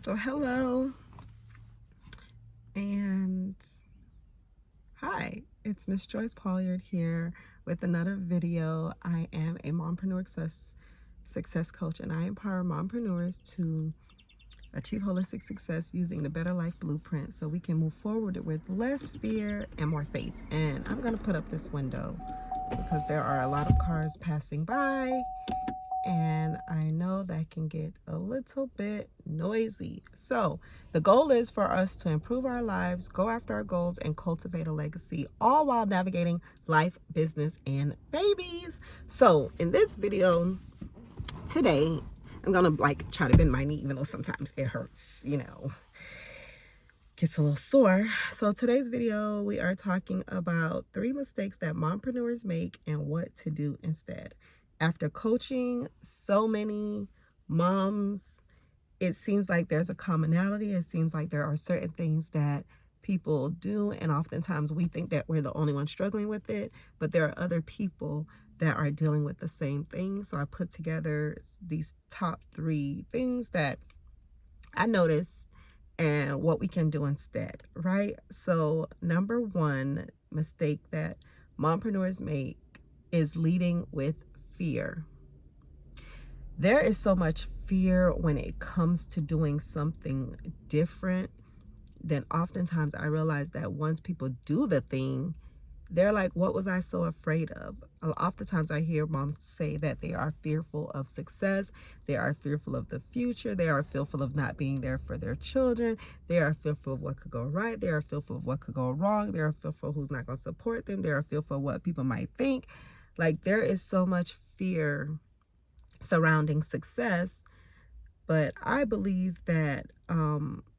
So hello and hi, it's Miss Joyce Polliard here with another video. I am a mompreneur success coach, and I empower mompreneurs to achieve holistic success using the Better Life Blueprint so we can move forward with less fear and more faith. And I'm going to put up this window because there are a lot of cars passing by, and I know that can get a little bit noisy. So the goal is for us to improve our lives, go after our goals, and cultivate a legacy, all while navigating life, business, and babies. So in this video today, I'm gonna try to bend my knee, even though sometimes it hurts, gets a little sore. So today's video, we are talking about 3 mistakes that mompreneurs make and what to do instead. After coaching so many moms, it seems like there's a commonality. It seems like there are certain things that people do, and oftentimes we think that we're the only one struggling with it, but there are other people that are dealing with the same thing. So I put together these top 3 things that I noticed and what we can do instead, right? So number 1 mistake that mompreneurs make is leading with fear. There is so much fear when it comes to doing something different. Then oftentimes I realize that once people do the thing, they're like, what was I so afraid of? Oftentimes I hear moms say that they are fearful of success. They are fearful of the future. They are fearful of not being there for their children. They are fearful of what could go right. They are fearful of what could go wrong. They are fearful of who's not going to support them. They are fearful of what people might think. Like, there is so much fear surrounding success, but I believe that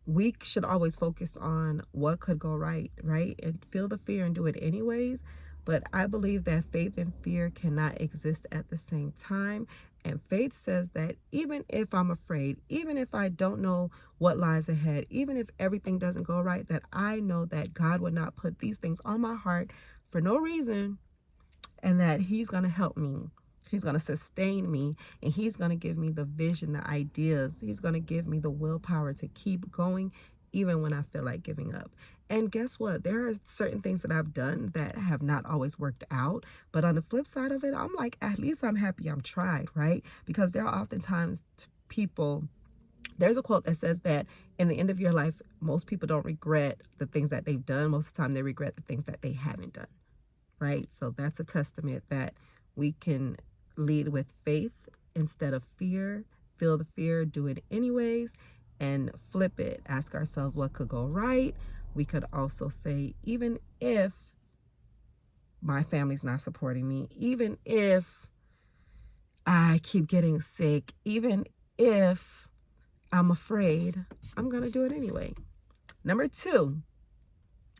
we should always focus on what could go right, and feel the fear and do it anyways. But I believe that faith and fear cannot exist at the same time. And faith says that even if I'm afraid, even if I don't know what lies ahead, even if everything doesn't go right, that I know that God would not put these things on my heart for no reason, and that He's going to help me. He's going to sustain me, and He's going to give me the vision, the ideas. He's going to give me the willpower to keep going even when I feel like giving up. And guess what? There are certain things that I've done that have not always worked out. But on the flip side of it, I'm like, at least I'm happy I'm tried, right? Because there are oftentimes people, there's a quote that says that in the end of your life, most people don't regret the things that they've done. Most of the time, they regret the things that they haven't done, right? So that's a testament that we can lead with faith instead of fear. Feel the fear, do it anyways, and flip it. Ask ourselves what could go right. We could also say, even if my family's not supporting me, even if I keep getting sick, even if I'm afraid, I'm going to do it anyway. Number 2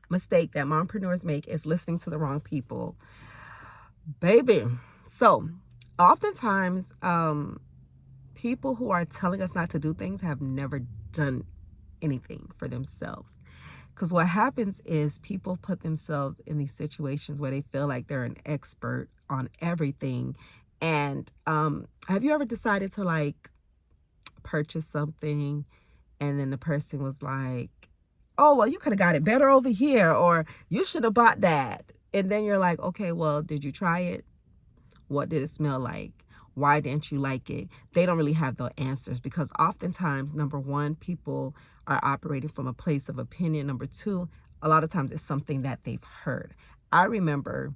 mistake that mompreneurs make is listening to the wrong people. Baby. So oftentimes, people who are telling us not to do things have never done anything for themselves. Because what happens is people put themselves in these situations where they feel like they're an expert on everything. And have you ever decided to purchase something, and then the person was like, oh, well, you could have got it better over here, or you should have bought that. And then you're like, okay, well, did you try it? What did it smell like? Why didn't you like it? They don't really have the answers, because oftentimes, number 1, people are operating from a place of opinion. Number 2, a lot of times it's something that they've heard. I remember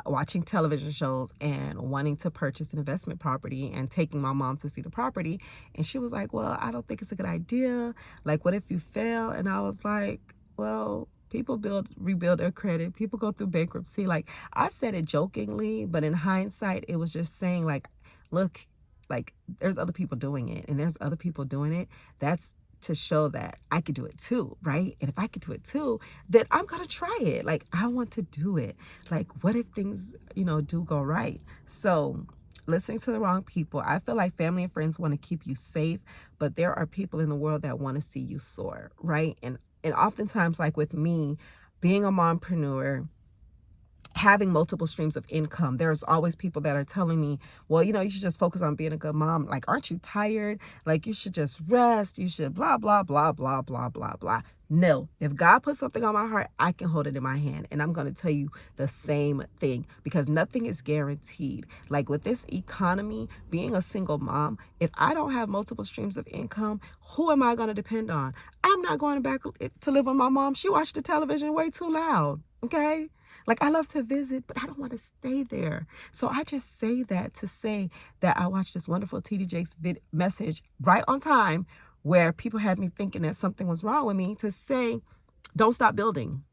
watching television shows and wanting to purchase an investment property and taking my mom to see the property. And she was like, well, I don't think it's a good idea. Like, what if you fail? And I was like, well, people rebuild their credit. People go through bankruptcy. Like, I said it jokingly, but in hindsight, it was just saying, like, look, like, there's other people doing it, and there's other people doing it. That's to show that I could do it too, right? And if I could do it too, then I'm gonna try it. Like, I want to do it. Like, what if things, do go right? So listening to the wrong people. I feel like family and friends want to keep you safe, but there are people in the world that want to see you soar, right? And oftentimes, like with me, being a mompreneur, having multiple streams of income. There's always people that are telling me, well, you should just focus on being a good mom. Like, aren't you tired? Like, you should just rest. You should blah, blah, blah, blah, blah, blah, blah. No, if God puts something on my heart, I can hold it in my hand. And I'm going to tell you the same thing, because nothing is guaranteed. Like with this economy, being a single mom, if I don't have multiple streams of income, who am I going to depend on? I'm not going back to live with my mom. She watched the television way too loud. Okay. Like, I love to visit, but I don't want to stay there. So I just say that to say that I watched this wonderful TD Jakes message right on time, where people had me thinking that something was wrong with me, to say, don't stop building.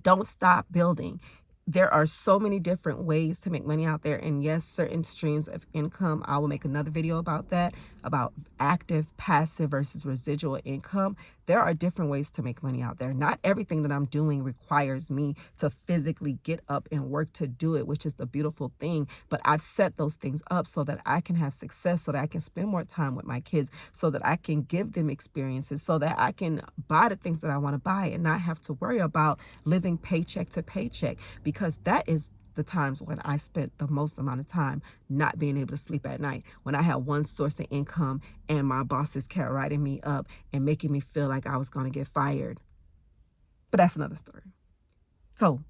Don't stop building. There are so many different ways to make money out there. And yes, certain streams of income. I will make another video about that, about active, passive versus residual income. There are different ways to make money out there. Not everything that I'm doing requires me to physically get up and work to do it, which is the beautiful thing. But I've set those things up so that I can have success, so that I can spend more time with my kids, so that I can give them experiences, so that I can buy the things that I want to buy and not have to worry about living paycheck to paycheck, because that is the times when I spent the most amount of time not being able to sleep at night, when I had one source of income and my bosses kept writing me up and making me feel like I was going to get fired. But that's another story. So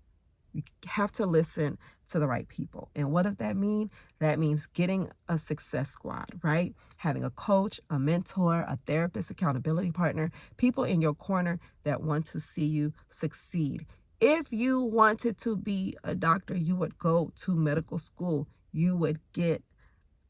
you have to listen to the right people. And what does that mean? That means getting a success squad, right? Having a coach, a mentor, a therapist, accountability partner, people in your corner that want to see you succeed. If you wanted to be a doctor, you would go to medical school. You would get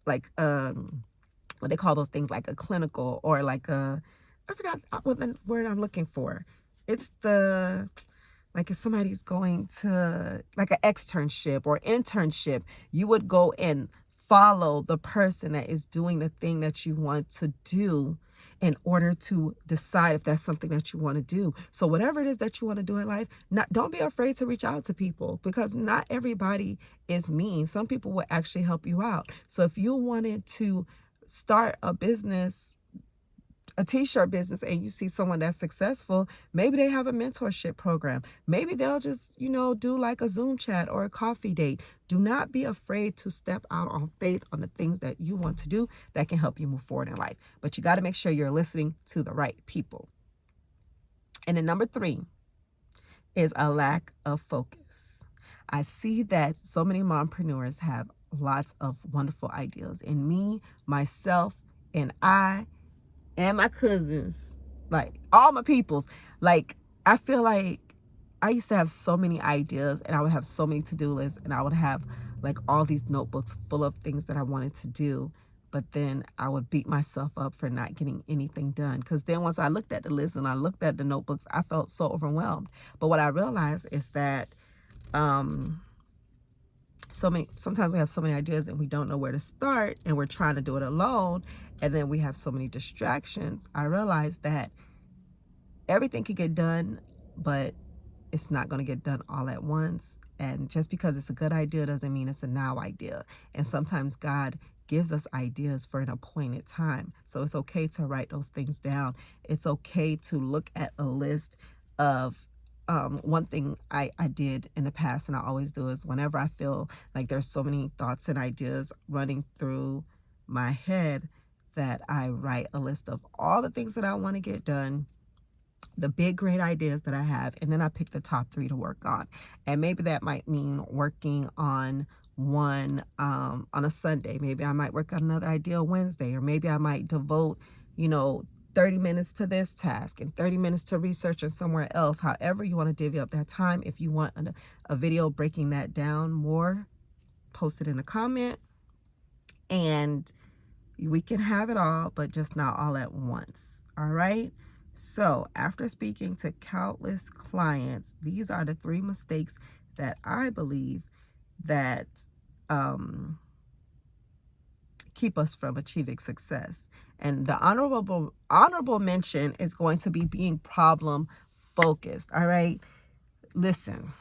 like what they call those things, like a clinical, or like I forgot what the word I'm looking for. It's like if somebody's going to like an externship or internship, you would go and follow the person that is doing the thing that you want to do in order to decide if that's something that you want to do. So whatever it is that you want to do in life, don't be afraid to reach out to people, because not everybody is mean. Some people will actually help you out. So if you wanted to start a business, a t-shirt business, and you see someone that's successful, maybe they have a mentorship program. Maybe they'll just, do like a Zoom chat or a coffee date. Do not be afraid to step out on faith on the things that you want to do that can help you move forward in life. But you got to make sure you're listening to the right people. And then number 3 is a lack of focus. I see that so many mompreneurs have lots of wonderful ideas. And me, myself, and I, and my cousins, like all my peoples, like I feel like I used to have so many ideas, and I would have so many to-do lists, and I would have like all these notebooks full of things that I wanted to do. But then I would beat myself up for not getting anything done, because then once I looked at the list and I looked at the notebooks, I felt so overwhelmed. But what I realized is that sometimes we have so many ideas and we don't know where to start, and we're trying to do it alone, and then we have so many distractions. I realized that everything can get done, but it's not going to get done all at once. And just because it's a good idea doesn't mean it's a now idea. And sometimes God gives us ideas for an appointed time. So it's okay to write those things down. It's okay to look at a list of one thing I did in the past, and I always do, is whenever I feel like there's so many thoughts and ideas running through my head, that I write a list of all the things that I want to get done, the big, great ideas that I have, and then I pick the top 3 to work on. And maybe that might mean working on one on a Sunday. Maybe I might work on another idea Wednesday, or maybe I might devote, 30 minutes to this task and 30 minutes to researching somewhere else. However you want to divvy up that time. If you want a video breaking that down more, post it in a comment, and we can have it all, but just not all at once. All right. So after speaking to countless clients, these are the 3 mistakes that I believe that keep us from achieving success. And the honorable mention is going to be being problem focused. All right. Listen,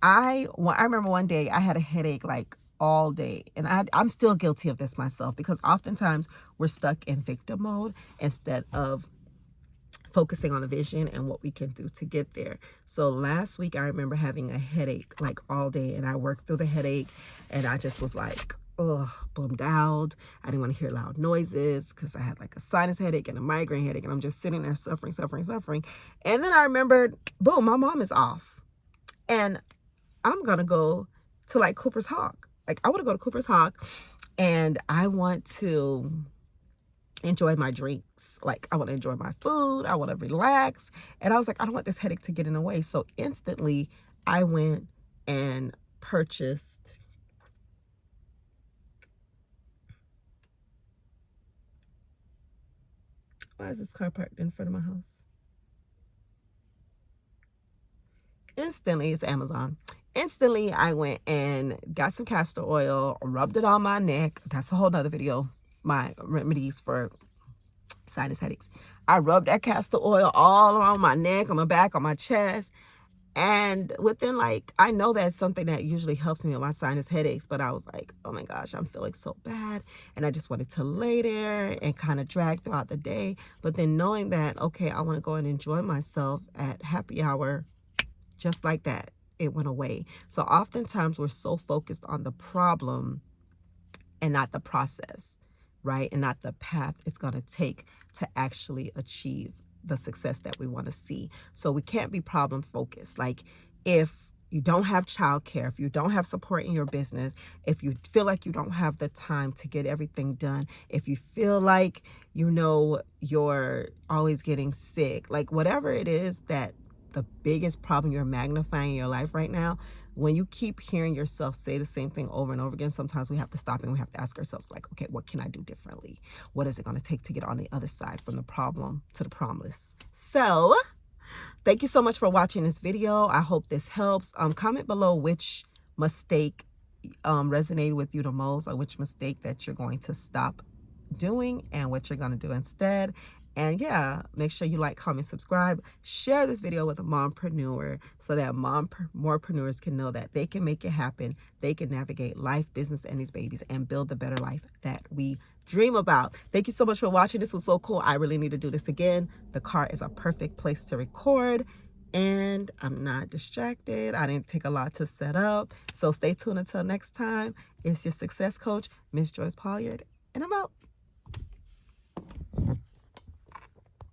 I remember one day I had a headache like all day, and I'm still guilty of this myself, because oftentimes we're stuck in victim mode instead of focusing on the vision and what we can do to get there. So last week I remember having a headache like all day, and I worked through the headache, and I just was like, ugh, bummed out. I didn't want to hear loud noises because I had like a sinus headache and a migraine headache, and I'm just sitting there suffering. And then I remembered, boom, my mom is off, and I'm gonna go to like Cooper's Hawk. Like, I want to go to Cooper's Hawk, and I want to enjoy my drinks. Like, I want to enjoy my food. I want to relax. And I was like, I don't want this headache to get in the way. So instantly I went and purchased, why is this car parked in front of my house? Instantly, it's Amazon. Instantly, I went and got some castor oil, rubbed it on my neck. That's a whole nother video. My remedies for sinus headaches. I rubbed that castor oil all around my neck, on my back, on my chest. And within, like, I know that's something that usually helps me with my sinus headaches, but I was like, oh my gosh, I'm feeling so bad. And I just wanted to lay there and kind of drag throughout the day. But then knowing that, okay, I want to go and enjoy myself at happy hour, just like that, it went away. So oftentimes we're so focused on the problem and not the process, right? And not the path it's going to take to actually achieve the success that we want to see. So we can't be problem focused. Like, if you don't have childcare, if you don't have support in your business, if you feel like you don't have the time to get everything done, if you feel like, you're always getting sick, like whatever it is that the biggest problem you're magnifying in your life right now, when you keep hearing yourself say the same thing over and over again, sometimes we have to stop and we have to ask ourselves, like, okay, what can I do differently? What is it going to take to get on the other side from the problem to the promise? So thank you so much for watching this video. I hope this helps. Comment below which mistake resonated with you the most, or which mistake that you're going to stop doing and what you're going to do instead. And yeah, make sure you like, comment, subscribe, share this video with a mompreneur so that morepreneurs can know that they can make it happen. They can navigate life, business, and these babies and build the better life that we dream about. Thank you so much for watching. This was so cool. I really need to do this again. The car is a perfect place to record, and I'm not distracted. I didn't take a lot to set up. So stay tuned until next time. It's your success coach, Miss Joyce Polliard, and I'm out.